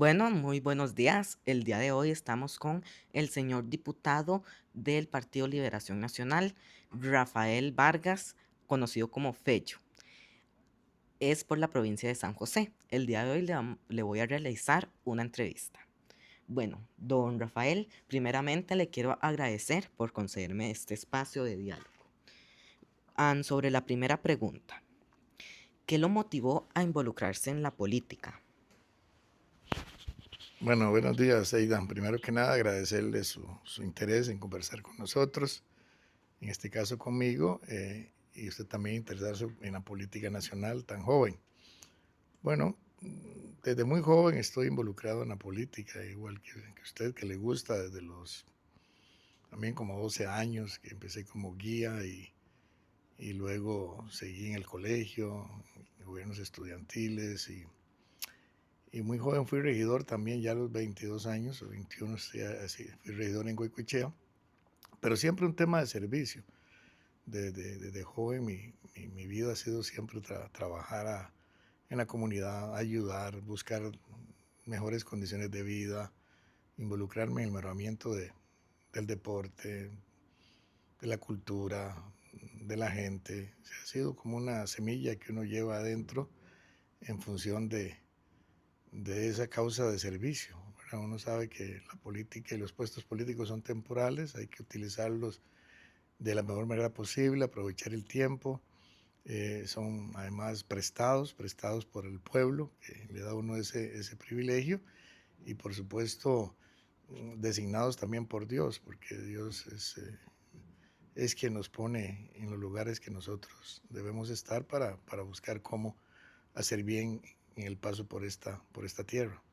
Bueno, muy buenos días. El día de hoy estamos con el señor diputado del Partido Liberación Nacional, Rafael Vargas, conocido como Fello. Es por la provincia de San José. El día de hoy le voy a realizar una entrevista. Bueno, don Rafael, primeramente le quiero agradecer por concederme este espacio de diálogo. Sobre la primera pregunta, ¿qué lo motivó a involucrarse en la política? Bueno, buenos días, Aidan. Primero que nada, agradecerle su interés en conversar con nosotros, en este caso conmigo, y usted también interesarse en la política nacional tan joven. Bueno, desde muy joven estoy involucrado en la política, igual que usted, que le gusta desde los también como 12 años, que empecé como guía y luego seguí en el colegio, en gobiernos estudiantiles y muy joven fui regidor también, ya a los 22 años o 21, sí, así, fui regidor en Goicoechea, pero siempre un tema de servicio. Desde joven mi vida ha sido siempre trabajar en la comunidad, ayudar, buscar mejores condiciones de vida, involucrarme en el mejoramiento del deporte, de la cultura, de la gente. O sea, ha sido como una semilla que uno lleva adentro en función de esa causa de servicio. ¿Verdad? Uno sabe que la política y los puestos políticos son temporales, hay que utilizarlos de la mejor manera posible, aprovechar el tiempo. Son además prestados por el pueblo, que le da a uno ese privilegio, y por supuesto designados también por Dios, porque Dios es quien nos pone en los lugares que nosotros debemos estar para buscar cómo hacer bien en el paso por esta tierra.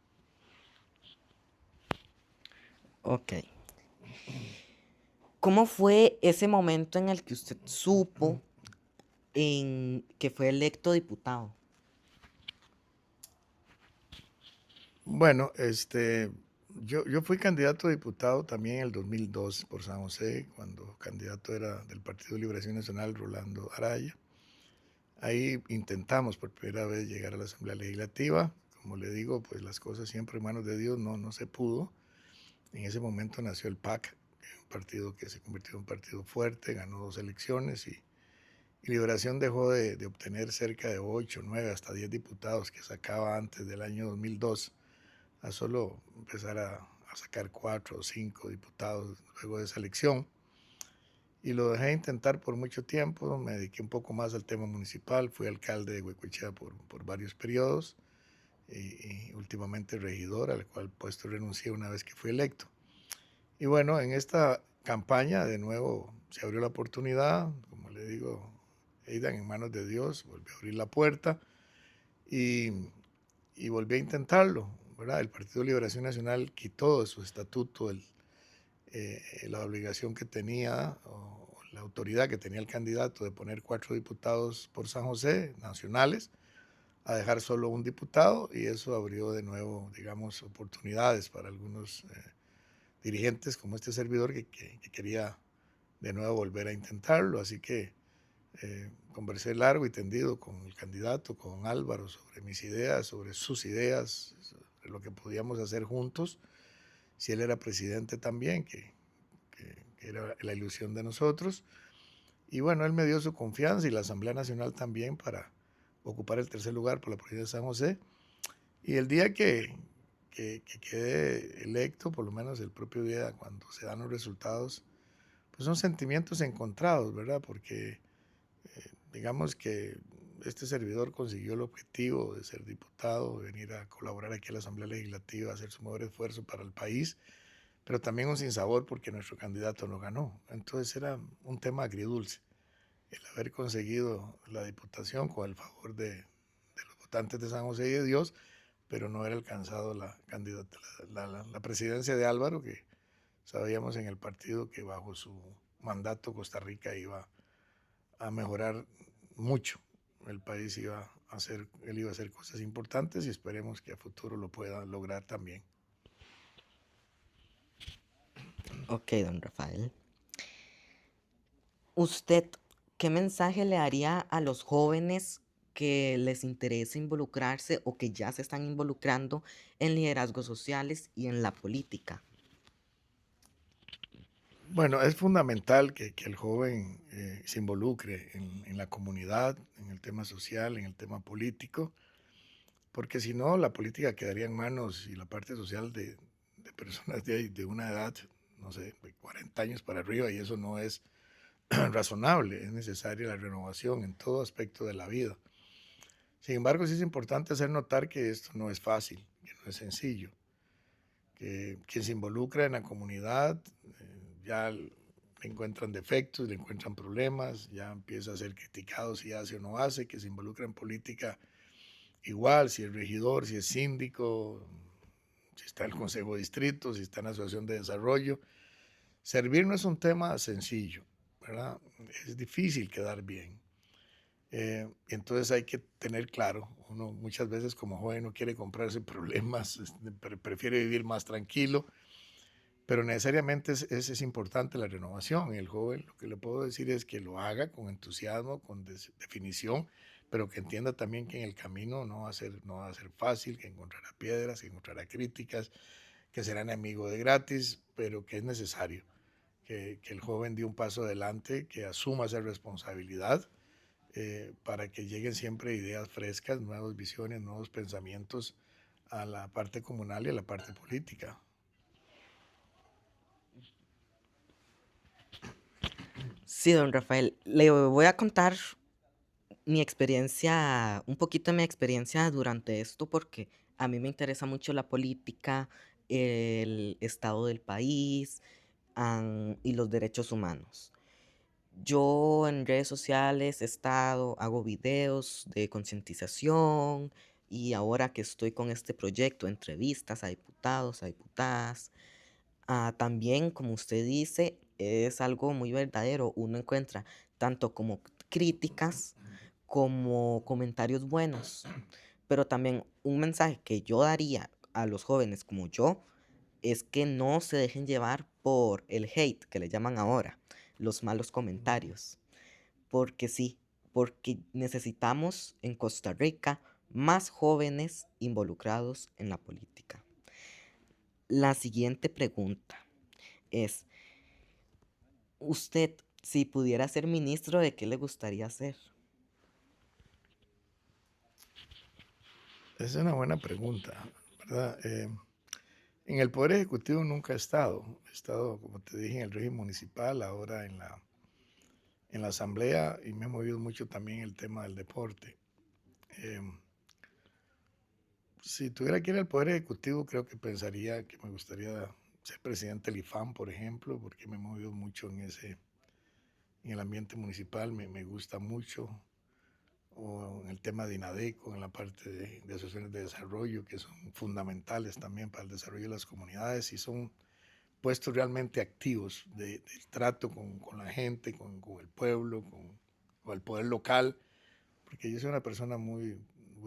Ok. ¿Cómo fue ese momento en el que usted supo en que fue electo diputado? Bueno, yo fui candidato a diputado también en el 2002 por San José, cuando candidato era del Partido de Liberación Nacional Rolando Araya. Ahí intentamos por primera vez llegar a la Asamblea Legislativa. Como le digo, pues las cosas siempre en manos de Dios no se pudo. En ese momento nació el PAC, un partido que se convirtió en un partido fuerte, ganó 2 elecciones y Liberación dejó de obtener cerca de 8, 9, hasta 10 diputados que sacaba antes del año 2002 a solo empezar a sacar 4 o 5 diputados luego de esa elección. Y lo dejé intentar por mucho tiempo, me dediqué un poco más al tema municipal, fui alcalde de Huecochea por varios periodos y últimamente regidor, al cual puesto renuncié una vez que fui electo. Y bueno, en esta campaña de nuevo se abrió la oportunidad, como le digo, Aidan, en manos de Dios, volvió a abrir la puerta y, y volví a intentarlo, ¿verdad? El Partido de Liberación Nacional quitó de su estatuto la obligación que tenía o la autoridad que tenía el candidato de poner 4 diputados por San José nacionales a dejar solo un diputado y eso abrió de nuevo, digamos, oportunidades para algunos dirigentes como este servidor que quería de nuevo volver a intentarlo. Así que conversé largo y tendido con el candidato, con Álvaro, sobre mis ideas, sobre sus ideas, sobre lo que podíamos hacer juntos. Si él era presidente también, que era la ilusión de nosotros. Y bueno, él me dio su confianza y la Asamblea Nacional también para ocupar el tercer lugar por la provincia de San José. Y el día que quedé electo, por lo menos el propio día cuando se dan los resultados, pues son sentimientos encontrados, ¿verdad? Porque digamos que este servidor consiguió el objetivo de ser diputado, de venir a colaborar aquí a la Asamblea Legislativa, hacer su mejor esfuerzo para el país, pero también un sinsabor porque nuestro candidato no ganó. Entonces era un tema agridulce el haber conseguido la diputación con el favor de los votantes de San José y de Dios, pero no era alcanzado la presidencia de Álvaro, que sabíamos en el partido que bajo su mandato Costa Rica iba a mejorar mucho. El país iba a hacer, él iba a hacer cosas importantes y esperemos que a futuro lo pueda lograr también. Ok, don Rafael. ¿Usted qué mensaje le daría a los jóvenes que les interese involucrarse o que ya se están involucrando en liderazgos sociales y en la política? Bueno, es fundamental que el joven se involucre en la comunidad, en el tema social, en el tema político, porque si no, la política quedaría en manos y la parte social de personas de una edad, no sé, de 40 años para arriba, y eso no es razonable. Es necesaria la renovación en todo aspecto de la vida. Sin embargo, sí es importante hacer notar que esto no es fácil, que no es sencillo, que quien se involucra en la comunidad ya le encuentran defectos, le encuentran problemas, ya empieza a ser criticado si hace o no hace, que se involucra en política igual, si es regidor, si es síndico, si está en el Consejo de Distrito, si está en la Asociación de Desarrollo. Servir no es un tema sencillo, ¿verdad? Es difícil quedar bien. Entonces hay que tener claro, uno muchas veces como joven no quiere comprarse problemas, prefiere vivir más tranquilo, pero necesariamente es importante la renovación. El joven, lo que le puedo decir es que lo haga con entusiasmo, con definición, pero que entienda también que en el camino no va a ser fácil, que encontrará piedras, que encontrará críticas, que será enemigo de gratis, pero que es necesario que el joven dé un paso adelante, que asuma esa responsabilidad para que lleguen siempre ideas frescas, nuevas visiones, nuevos pensamientos a la parte comunal y a la parte política. Sí, don Rafael, le voy a contar mi experiencia, un poquito de mi experiencia durante esto, porque a mí me interesa mucho la política, el estado del país, y los derechos humanos. Yo en redes sociales he estado, hago videos de concientización y ahora que estoy con este proyecto, entrevistas a diputados, a diputadas, también, como usted dice, es algo muy verdadero. Uno encuentra tanto como críticas como comentarios buenos, pero también un mensaje que yo daría a los jóvenes como yo es que no se dejen llevar por el hate que le llaman ahora, los malos comentarios, porque sí, porque necesitamos en Costa Rica más jóvenes involucrados en la política. La siguiente pregunta es, usted, si pudiera ser ministro, ¿de qué le gustaría ser? Esa es una buena pregunta, ¿verdad? En el Poder Ejecutivo nunca he estado, como te dije, en el régimen municipal, ahora en la Asamblea y me he movido mucho también el tema del deporte. Eh, si tuviera que ir al Poder Ejecutivo, creo que pensaría que me gustaría ser presidente del IFAM, por ejemplo, porque me he movido mucho en el ambiente municipal, me gusta mucho, o en el tema de INADECO, en la parte de asociaciones de desarrollo, que son fundamentales también para el desarrollo de las comunidades y son puestos realmente activos del trato con la gente, con el pueblo, con el poder local, porque yo soy una persona muy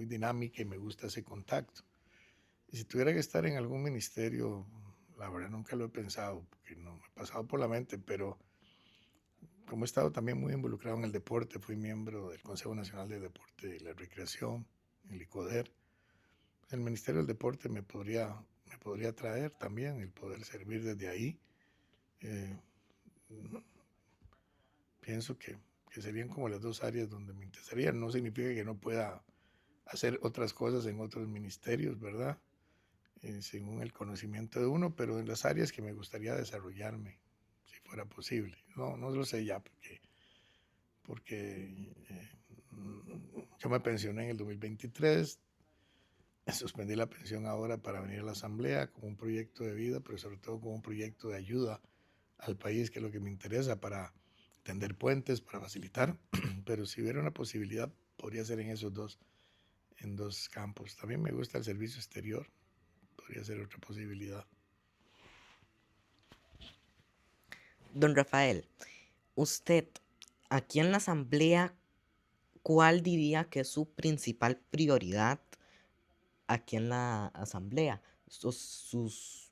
dinámica y me gusta ese contacto. Y si tuviera que estar en algún ministerio, la verdad nunca lo he pensado, porque no me ha pasado por la mente, pero como he estado también muy involucrado en el deporte, fui miembro del Consejo Nacional de Deporte y la Recreación, el ICODER, el Ministerio del Deporte me podría traer también el poder servir desde ahí. Eh, pienso que serían como las dos áreas donde me interesaría. No significa que no pueda hacer otras cosas en otros ministerios, ¿verdad? Según el conocimiento de uno, pero en las áreas que me gustaría desarrollarme, si fuera posible. No, no lo sé ya, porque yo me pensioné en el 2023, suspendí la pensión ahora para venir a la Asamblea como un proyecto de vida, pero sobre todo como un proyecto de ayuda al país, que es lo que me interesa para tender puentes, para facilitar, pero si hubiera una posibilidad, podría ser en esos en dos campos. También me gusta el servicio exterior, podría ser otra posibilidad. Don Rafael, usted, aquí en la asamblea, ¿cuál diría que es su principal prioridad aquí en la asamblea? Sus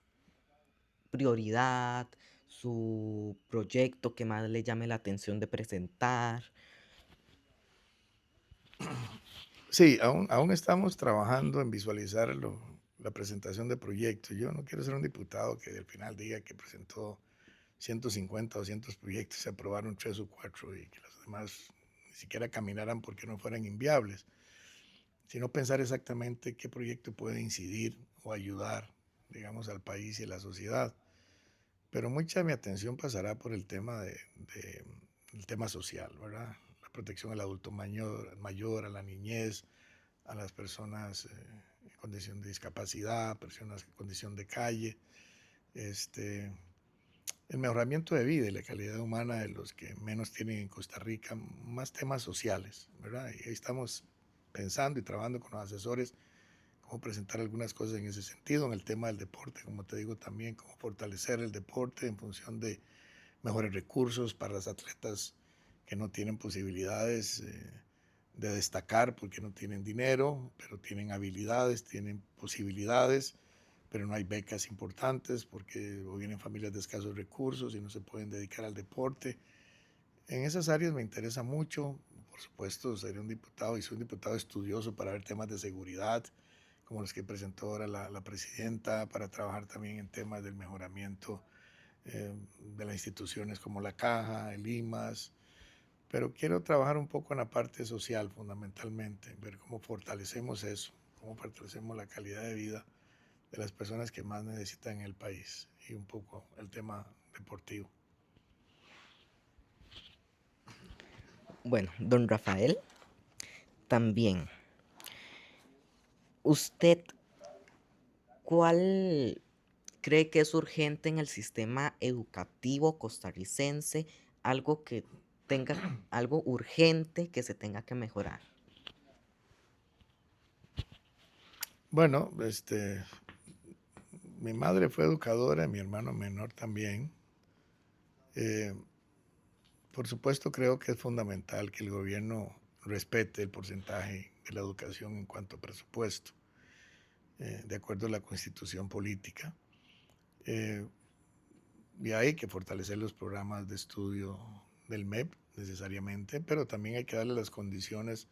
prioridad, su proyecto que más le llame la atención de presentar. Sí, aún estamos trabajando en visualizar la presentación de proyectos. Yo no quiero ser un diputado que al final diga que presentó 150 o 200 proyectos, se aprobaron 3 o 4 y que los demás ni siquiera caminaran porque no fueran inviables, sino pensar exactamente qué proyecto puede incidir o ayudar, digamos, al país y a la sociedad. Pero mucha de mi atención pasará por el tema el tema social, ¿verdad? La protección al adulto mayor, a la niñez, a las personas en condición de discapacidad, personas en condición de calle, este, el mejoramiento de vida y la calidad humana de los que menos tienen en Costa Rica, más temas sociales, ¿verdad? Y ahí estamos pensando y trabajando con los asesores cómo presentar algunas cosas en ese sentido, en el tema del deporte, como te digo también, cómo fortalecer el deporte en función de mejores recursos para los atletas que no tienen posibilidades de destacar porque no tienen dinero, pero tienen habilidades, tienen posibilidades, pero no hay becas importantes porque o vienen familias de escasos recursos y no se pueden dedicar al deporte. En esas áreas me interesa mucho, por supuesto, seré un diputado y soy un diputado estudioso para ver temas de seguridad, como los que presentó ahora la presidenta, para trabajar también en temas del mejoramiento de las instituciones como la Caja, el IMAS, pero quiero trabajar un poco en la parte social fundamentalmente, ver cómo fortalecemos eso, cómo fortalecemos la calidad de vida de las personas que más necesitan en el país y un poco el tema deportivo. Bueno, don Rafael, también, ¿usted cuál cree que es urgente en el sistema educativo costarricense? Algo que tenga, algo urgente que se tenga que mejorar. Bueno, mi madre fue educadora, mi hermano menor también. Eh, por supuesto, creo que es fundamental que el gobierno respete el porcentaje de la educación en cuanto a presupuesto, de acuerdo a la constitución política. Eh, y hay que fortalecer los programas de estudio del MEP necesariamente, pero también hay que darle las condiciones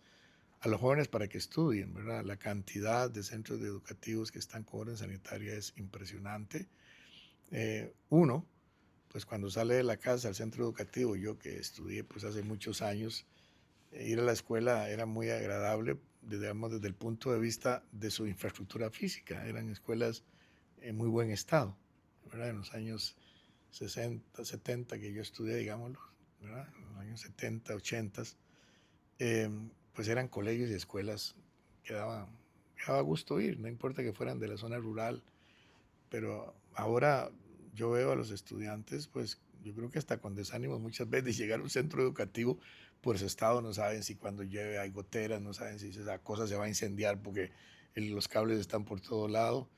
a los jóvenes para que estudien, ¿verdad? La cantidad de centros educativos que están con orden sanitaria es impresionante. Uno, pues cuando sale de la casa al centro educativo, yo que estudié pues hace muchos años, ir a la escuela era muy agradable, digamos, desde el punto de vista de su infraestructura física. Eran escuelas en muy buen estado, ¿verdad? En los años 60, 70 que yo estudié, digámoslo, ¿verdad? En los años 70, 80, eh, pues eran colegios y escuelas que daba gusto ir, no importa que fueran de la zona rural, pero ahora yo veo a los estudiantes, pues yo creo que hasta con desánimos muchas veces de llegar a un centro educativo por ese estado, no saben si cuando llueve hay goteras, no saben si esa cosa se va a incendiar porque los cables están por todo lado.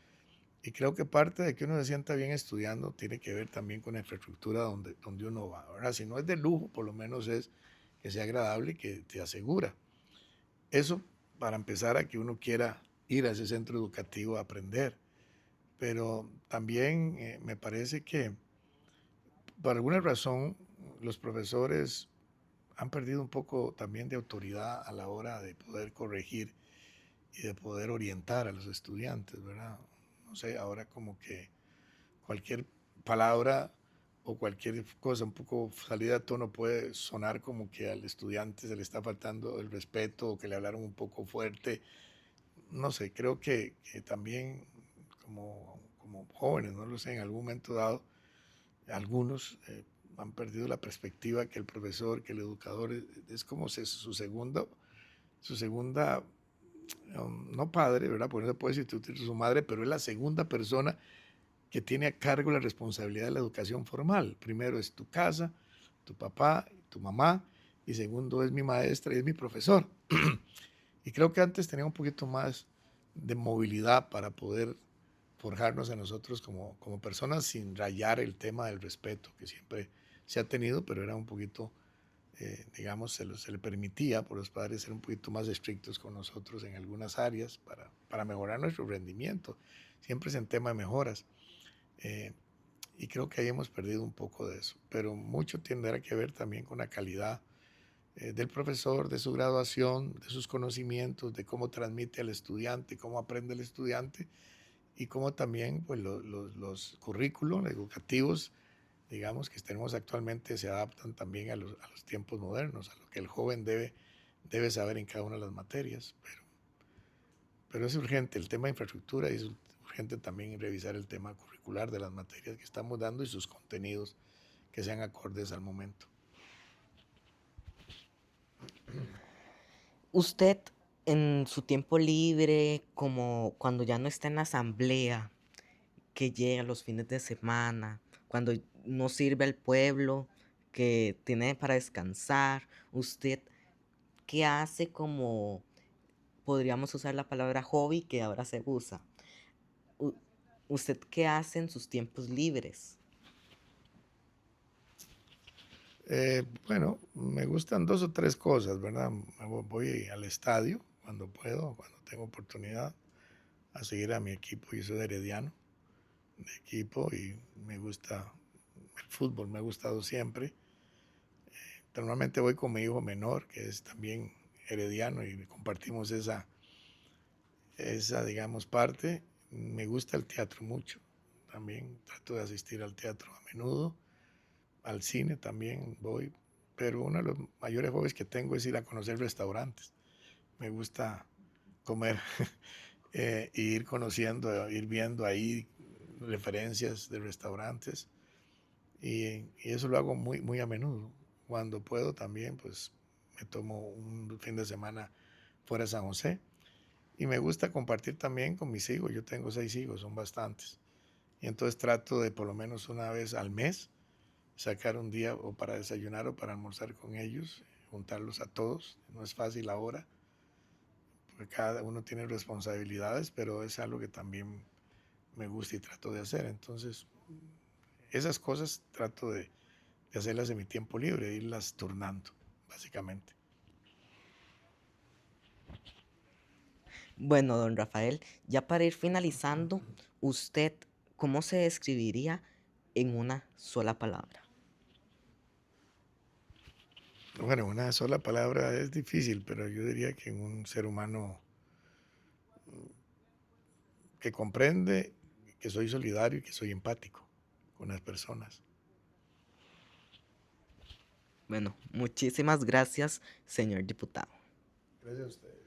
Y creo que parte de que uno se sienta bien estudiando tiene que ver también con la infraestructura donde uno va, ¿verdad? Si no es de lujo, por lo menos es que sea agradable y que te asegura. Eso para empezar a que uno quiera ir a ese centro educativo a aprender. Pero también me parece que por alguna razón los profesores han perdido un poco también de autoridad a la hora de poder corregir y de poder orientar a los estudiantes, ¿verdad? No sé, ahora como que cualquier palabra o cualquier cosa un poco salida de tono puede sonar como que al estudiante se le está faltando el respeto o que le hablaron un poco fuerte. No sé, creo que también como jóvenes, no lo sé, en algún momento dado, algunos han perdido la perspectiva que el profesor, que el educador es como su segunda no padre, ¿verdad? Porque no se puede sustituir a su madre, pero es la segunda persona que tiene a cargo la responsabilidad de la educación formal. Primero es tu casa, tu papá, tu mamá, y segundo es mi maestra y es mi profesor. Y creo que antes tenía un poquito más de movilidad para poder forjarnos a nosotros como personas sin rayar el tema del respeto que siempre se ha tenido, pero era un poquito, digamos, se le permitía por los padres ser un poquito más estrictos con nosotros en algunas áreas para mejorar nuestro rendimiento. Siempre es en tema de mejoras. Eh, y creo que ahí hemos perdido un poco de eso, pero mucho tendrá que ver también con la calidad del profesor, de su graduación, de sus conocimientos, de cómo transmite al estudiante, cómo aprende el estudiante y cómo también pues, los currículos educativos, digamos, que tenemos actualmente se adaptan también a los tiempos modernos, a lo que el joven debe saber en cada una de las materias. Pero es urgente el tema de infraestructura y es urgente también revisar el tema curricular de las materias que estamos dando y sus contenidos que sean acordes al momento. Usted en su tiempo libre, como cuando ya no está en la asamblea, que llega los fines de semana, cuando no sirve al pueblo, que tiene para descansar, ¿usted qué hace como, podríamos usar la palabra hobby que ahora se usa? U- ¿Usted qué hace en sus tiempos libres? Bueno, me gustan dos o tres cosas, ¿verdad? Voy al estadio cuando puedo, cuando tengo oportunidad, a seguir a mi equipo. Yo soy de Herediano, de equipo, y me gusta el fútbol, me ha gustado siempre. Normalmente voy con mi hijo menor, que es también herediano, y compartimos esa digamos, parte. Me gusta el teatro mucho, también trato de asistir al teatro a menudo, al cine también voy, pero uno de los mayores hobbies que tengo es ir a conocer restaurantes. Me gusta comer e ir conociendo, ir viendo ahí referencias de restaurantes y eso lo hago muy, muy a menudo. Cuando puedo también, pues me tomo un fin de semana fuera de San José y me gusta compartir también con mis hijos. Yo tengo 6 hijos, son bastantes. Y entonces trato de por lo menos una vez al mes sacar un día o para desayunar o para almorzar con ellos, juntarlos a todos. No es fácil ahora, porque cada uno tiene responsabilidades, pero es algo que también me gusta y trato de hacer. Entonces, esas cosas trato de hacerlas en mi tiempo libre, de irlas turnando, básicamente. Bueno, don Rafael, ya para ir finalizando, ¿usted cómo se describiría en una sola palabra? Bueno, una sola palabra es difícil, pero yo diría que en un ser humano que comprende, que soy solidario y que soy empático con las personas. Bueno, muchísimas gracias, señor diputado. Gracias a ustedes.